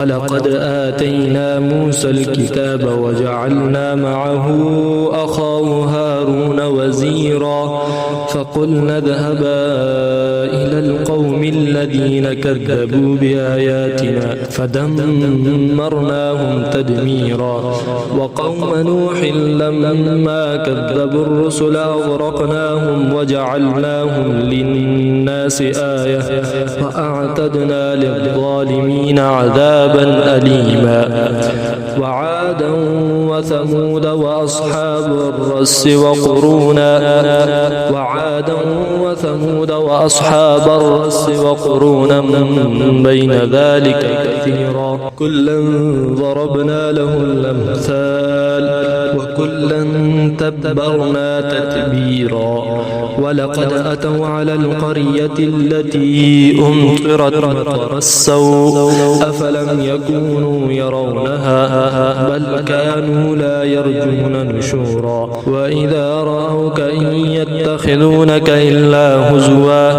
ولقد آتينا موسى الكتاب وجعلنا معه أخاه هارون وزيرا فقلنا اذهبا إلى القوم الذين كذبوا بآياتنا فدمرناهم تدميرا وقوم نوح لما كذبوا الرسل أغرقناهم وجعلناهم للناس آية وأعتدنا للظالمين عذابا أليما وعادا وثمود وأصحاب الرس وقرونا بين ذلك كثيرا كلا ضربنا له الأمثال وكلا تبرنا تتبيرا ولقد أتوا على القرية التي أمطرت مطر السوء أفلم يكونوا يرونها بل كانوا لا يرجون نشورا وإذا رأوك إن يتخذونك إلا هزوا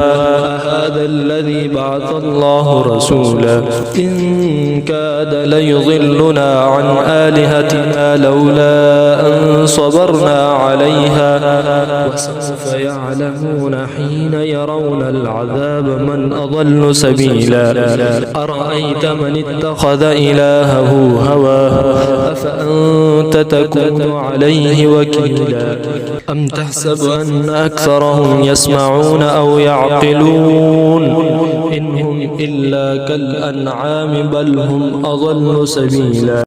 هذا الذي بعث الله رسولا إن كاد ليضلنا عن آلهتنا لولا أن صبرنا عليها وسوف يعلمون حين يرون العذاب من أضل سبيلا أرأيت من اتخذ إلهه هواه أفأنت تكون عليه وكيلا أم تحسب أن أكثرهم يسمعون أو يعقلون إن هم إلا كالأنعام بل هم أضل سبيلا.